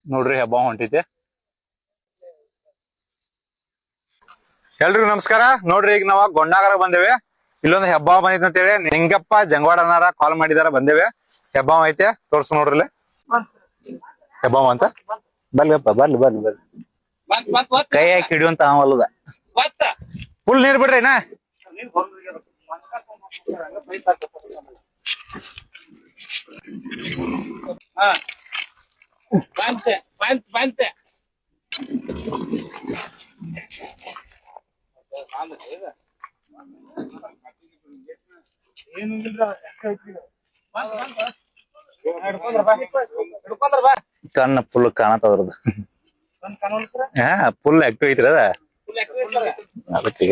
ನೋಡ್ರಿ ಹಬ್ಬ ಹೊಂಟೈತಿ. ಎಲ್ರಿಗೂ ನಮಸ್ಕಾರ. ನೋಡ್ರಿ ಈಗ ನಾವ್ ಗೊಂಡಾಗರ ಬಂದೇವೆ. ಇಲ್ಲೊಂದು ಹೆಬ್ಬ ಬಂದೈತಿ ಅಂತೇಳಿ ನಿಂಗಪ್ಪ ಜಂಗವಾಡ ಅನ್ನಾರ ಕಾಲ್ ಮಾಡಿದಾರ, ಬಂದೇವೆ. ಹೆಬ್ಬ ಐತೆ, ತೋರ್ಸ್ ನೋಡ್ರಿ ಹೆಬ್ಬ ಅಂತ. ಬರ್ಲಿಪ್ಪ ಬರ್ಲಿ ಬರ್ಲಿ ಬರ್ಲಿ, ಕೈ ಹಾಕಿ ಹಿಡಿಯುವಂತ ಅವಲ್ಲದ. ಫುಲ್ ನೀರ್ ಬಿಡ್ರಿ ನಾ. ಕಣ್ಣ ಫುಲ್ ಕಾಣತ್ತದ್ರದ್ದು. ಹಾ ಫುಲ್ ಆಕ್ಟಿವ್ ಐತ್ರಿ ಅದ. ಅದಕ್ಕೆ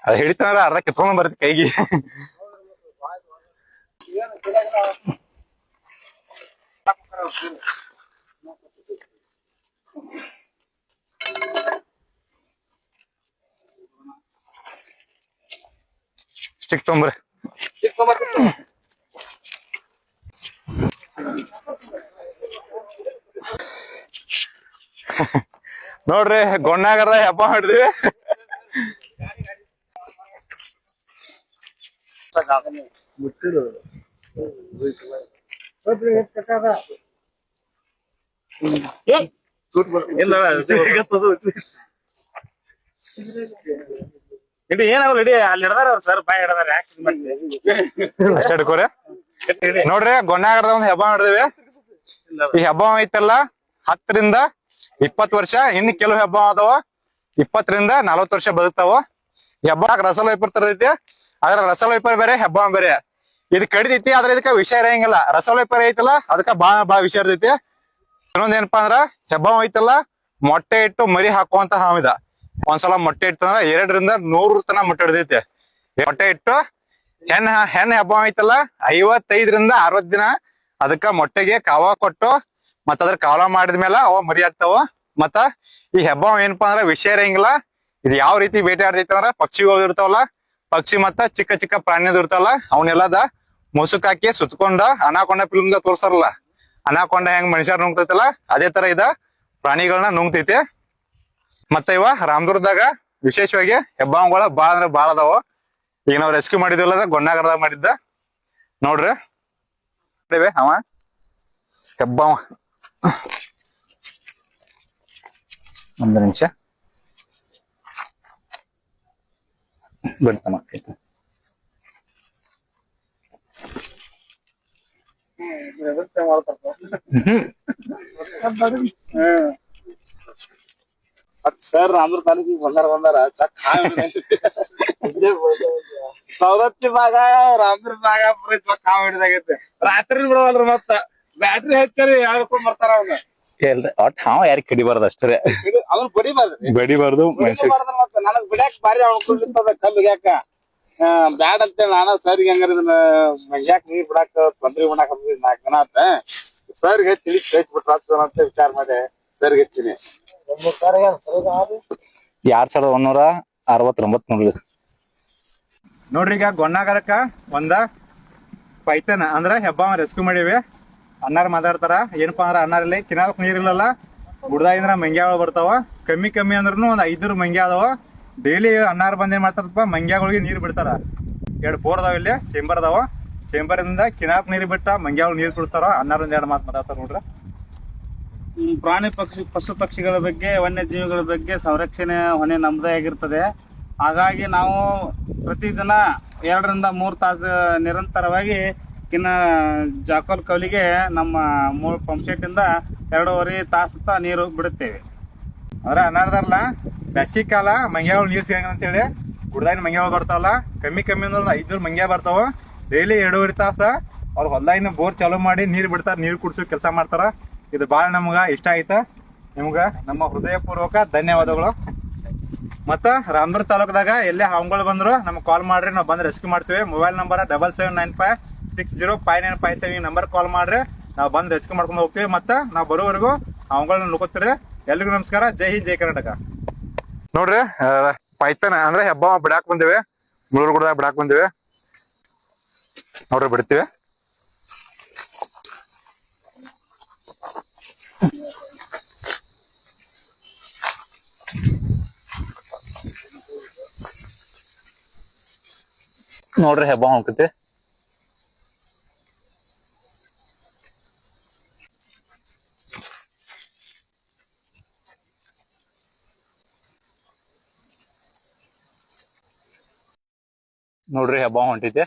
ಅದ ಹಿಡಿತಾರ ಅರ್ಧ ಕಿತ್ಕೊಂಡ್ ಬರುತ್ತೆ ಕೈಗೆ. ಸ್ಟಿಕ್ ತೊಂಬ್ರಿ. ನೋಡ್ರಿ ಗೊಂಡಾಗರದ ಹಬ್ಬ ಮಾಡಿದ್ವಿ. ಏನಾಗಲ್ಲ ಇಡೀ ಅಲ್ಲಿ ಹಿಡ್ದಾರ ಅವ್ರು ಸರ್, ಬಾಯ್ ಹಿಡ್ದಾರ. ಅಷ್ಟ ಹಿಡ್ಕೋರಿ. ನೋಡ್ರಿ ಗೊಂಡಾಗರದ ಒಂದ್ ಹಬ್ಬ ಮಾಡಿದ್ವಿ. ಈ ಹಬ್ಬ ಐತಲ್ಲ 10 ರಿಂದ 20 ವರ್ಷ, ಇನ್ನು ಕೆಲವು ಹಬ್ಬ ಅದಾವ 20 ರಿಂದ 40 ವರ್ಷ ಬದುಕ್ತಾವ. ಈ ಹಬ್ಬ ರಸಲ್ ವೈಪರ್ ತರದೈತಿ. ಆದ್ರ ರಸಲ್ ವೈಪರ್ ಬೇರೆ, ಹಬ್ಬ ಬೇರೆ. ಇದು ಕಡಿದೈತಿ, ಆದ್ರೆ ಇದಕ್ಕ ವಿಷ ಇರಂಗಿಲ್ಲ. ರಸಲ್ ವೈಪರ್ ಐತಲ್ಲ ಅದಕ್ಕ ಬಾಳ ವಿಷ ಇರ್ತೈತಿ. ಇನ್ನೊಂದೇನಪ್ಪಾ ಅಂದ್ರ ಹೆಬ್ಬ ಐತಲ್ಲ ಮೊಟ್ಟೆ ಇಟ್ಟು ಮರಿ ಹಾಕುವಂತ ಹಾವಿದ. ಒಂದ್ಸಲ ಮೊಟ್ಟೆ ಇಟ್ಟಂದ್ರ 2 ರಿಂದ 100 ತನ ಮೊಟ್ಟೆ ಹಿಡ್ದೈತಿ. ಮೊಟ್ಟೆ ಇಟ್ಟು ಹೆಣ್ ಹಬ್ಬ ಐತಲ್ಲ 55 ರಿಂದ 60 ದಿನ ಅದಕ್ಕ ಮೊಟ್ಟೆಗೆ ಕಾವ ಕೊಟ್ಟು ಮತ್ತ ಅದ್ರ ಕಾಲ ಮಾಡಿದ್ಮೇಲೆ ಅವ ಮರಿ ಆಗ್ತಾವ. ಮತ್ತ ಈ ಹೆಬ್ಬ ಏನಪ್ಪಾ ಅಂದ್ರ ವಿಷ ಇರಂಗಿಲ್ಲ. ಇದು ಯಾವ ರೀತಿ ಬೇಟೆ ಆಡ್ತೈತಿ ಅಂದ್ರ ಪಕ್ಷಿಗಳು ಇರ್ತಾವಲ್ಲ, ಪಕ್ಷಿ ಮತ್ತ ಚಿಕ್ಕ ಚಿಕ್ಕ ಪ್ರಾಣಿಗಳು ಇರ್ತಾವಲ್ಲ, ಅವನ್ನೆಲ್ಲದ ಮುಸುಕ್ ಹಾಕಿ ಸುತ್ಕೊಂಡ ಅನಾಕೊಂಡ ಫಿಲ್ಮ್ ತೋರ್ಸಾರಲ್ಲ, ಅನಾಕೊಂಡ ಹೆಂಗ್ ಮನುಷ್ಯರ್ ನುಂಗ್ತೈತಲ್ಲ ಅದೇ ತರ ಇದ ಪ್ರಾಣಿಗಳನ್ನ ನುಂಗ್ತೈತಿ. ಮತ್ತ ಇವ ರಾಮದುರ್ಗದಾಗ ವಿಶೇಷವಾಗಿ ಹೆಬ್ಬಾವುಗಳ ಬಾಳ ಅಂದ್ರ ಬಾಳ ಅದಾವ. ಈಗ ನಾವ್ ರೆಸ್ಕ್ಯೂ ಮಾಡಿದ್ವಲ್ಲ ಗೊಂಡಾಗರದಾಗ ಮಾಡಿದ್ದ. ನೋಡ್ರಿ ಅವ ಹೆಬ್ಬಾವ. ಒಂದು ನಿಮಿಷ ಬಿಡ್ತಮ್ಮ. ಸರ್ ರಾಮದುರ್ಗ ತಾಲೂಕಿಗೆ ಬಂದಾರ ಸವದತ್ತಿ ಭಾಗ ರಾಮದುರ್ಗ ಭಾಗ ಕಾವ್ ಹಿಡಿದಾಗೈತೆ. ರಾತ್ರಿ ಬಿಡವಲ್ರಿ, ಮತ್ತ ಬ್ಯಾಟ್ರಿ ಹಚ್ಚರಿ ಯಾವ್ದಕ್ಕೊಂಡ್ ಬರ್ತಾರ ಅವ್ನ. ಒಟ್ ಹಾವ ಯಾರಿಗ್ ಕಡಿಬಾರ್ದು ಅಷ್ಟೇ. ಅವ್ನ ಬಡಿಬಾರ್ದು ಮನುಷ್ಯ. ಮತ್ತ ನನಗ್ ಬಿಡ್ಯಾಕ್ ಬಾರಿ ಅನ್ಕೊಂಡಿರ್ತದ ಕಲ್ಲು ಯಾಕ ಬ್ಯಾಡ್ ಅಂತೇಳಿ ನಾನು ಸರ್ಗೆ ಹಂಗಾರ ಇದನ್ನ ಮಂಗ್ಯಾಕ್ ನೀರ್ ಬಿಡಾಕ ತೊಂದ್ರೆ ಮಾಡಾಕ 4 ದಿನ ಆತ. ಸರ್ಗೆ ತಿಳಿಸಿ ಕಳಿಸ್ಬಿಟ್ರ ಅಂತ ವಿಚಾರ ಮಾಡಿ ಸರ್ಗೆ ಹೆಚ್ಚಿನಿ. 2169 ನೋಡ್ರಿ. ಈಗ ಗೊಂಡಾಗರಕ್ಕ ಒಂದ ಪೈತನ ಅಂದ್ರ ಹೆಬ್ಬ ರೆಸ್ಕ್ಯೂ ಮಾಡಿವಿ. ಅನ್ನಾರ ಮಾತಾಡ್ತಾರ. ಏನಪ್ಪಾ ಅಂದ್ರ ಅನ್ನಾರಲ್ಲಿ ಕಿನಾಲ್ಕ್ ನೀರ್ ಇಲ್ಲಲ್ಲ, ಗುಡ್ದಾಗಿಂದ್ರ ಮಂಗ್ಯಾಗಳು ಬರ್ತಾವ. ಕಮ್ಮಿ ಅಂದ್ರೂ ಒಂದ್ 5 ಮಂಗ್ಯ ಅದಾವ. ಡೈಲಿ ಅನ್ನಾರ ಬಂದ್ ಏನ್ ಮಾಡ್ತಾರಪ್ಪ, ಮಂಗ್ಯಾಗಳಿಗೆ ನೀರ್ ಬಿಡ್ತಾರ. 2 ಬೋರ್ ಅದಾವ, ಇಲ್ಲಿ ಚೇಂಬರ್ ಅದಾವ. ಚೇಂಬರ್ ಇಂದ ಕಿನಾಲ್ಕ್ ನೀರ್ ಬಿಟ್ಟ ಮಂಗ್ಯಾಗಳು ನೀರ್ ಕುಡಿಸ್ತಾರ. ಅನ್ನಾರ 2 ಮಾತು ಮಾತಾಡ್ತಾರ ನೋಡ್ರಿ. ಪ್ರಾಣಿ ಪಶು ಪಕ್ಷಿಗಳ ಬಗ್ಗೆ, ವನ್ಯ ಜೀವಿಗಳ ಬಗ್ಗೆ ಸಂರಕ್ಷಣೆ ಹೊಣೆ ನಮ್ದೇ ಆಗಿರ್ತದೆ. ಹಾಗಾಗಿ ನಾವು ಪ್ರತಿದಿನ 2 ರಿಂದ 3 ತಾಸು ನಿರಂತರವಾಗಿ ಜಾಕೋಲ್ ಕವಲಿಗೆ ನಮ್ಮ ಪಂಪ್ ಸೆಟ್ ಇಂದ 2.5 ತಾಸು ನೀರು ಬಿಡುತ್ತೇವೆ. ಅಂದ್ರೆ ಅನ್ನಾರ್ದಾರಲ್ಲ ಬ್ಯಾಸ್ಗಿ ಕಾಲ ಮಂಗ್ಯಾಗಳು ನೀರ್ ಸಿಗಂಗ ಅಂತೇಳಿ ಗುಡ್ದಾಗಿನ ಮಂಗ್ಯಾಗಳು ಬರ್ತಾವಲ್ಲ, ಕಮ್ಮಿ ಅಂದ್ರೆ 500 ಮಂಗ್ಯ ಬರ್ತಾವ. ಡೈಲಿ 2.5 ತಾಸ ಅವ್ರ ಹೊಲ್ದಾಗಿನ ಬೋರ್ ಚಾಲೂ ಮಾಡಿ ನೀರ್ ಬಿಡ್ತಾರ, ನೀರ್ ಕುಡ್ಸೋ ಕೆಲಸ ಮಾಡ್ತಾರ. ಇದು ಬಾಳ ನಮ್ಗ ಇಷ್ಟ ಆಯ್ತ. ನಿಮ್ಗ ನಮ್ಮ ಹೃದಯ ಪೂರ್ವಕ ಧನ್ಯವಾದಗಳು. ಮತ್ತ ರಾಮದುರ್ಗ ತಾಲೂಕದಾಗ ಎಲ್ಲೇ ಹಾವುಗಳು ಬಂದ್ರು ನಮ್ಗೆ ಕಾಲ್ ಮಾಡ್ರಿ, ನಾವು ಬಂದ್ ರೆಸ್ಕ್ಯೂ ಮಾಡ್ತೀವಿ. ಮೊಬೈಲ್ ನಂಬರ್ 7795605957 ನಂಬರ್ ಕಾಲ್ ಮಾಡ್ರಿ, ನಾವು ಬಂದ್ ರೆಸ್ಕ್ಯೂ ಮಾಡ್ಕೊಂಡು ಹೋಗ್ತೀವಿ. ಮತ್ತ ನಾವು ಬರೋವರೆಗೂ ಹಾವುಗಳನ್ನ ನುಗ್ಗುತ್ತೀರಿ. ಎಲ್ರಿಗೂ ನಮಸ್ಕಾರ. ಜೈ ಹಿಂದ್, ಜೈ ಕರ್ನಾಟಕ. ನೋಡ್ರಿ ಪೈತನ ಅಂದ್ರೆ ಹೆಬ್ಬ ಬಿಡಾಕ್ ಬಂದಿವಿ, ಮುಳುಗುಡ್ದಾಗ ಬಿಡಾಕ್ ಬಂದಿವಿ. ನೋಡ್ರಿ ಬಿಡ್ತೀವಿ. ನೋಡ್ರಿ ಹೆಬ್ಬ ಹೋಗ್ತೈತಿ. ನೋಡ್ರಿ ಹೆಬ್ಬ ಹೊಂಟೈತಿ.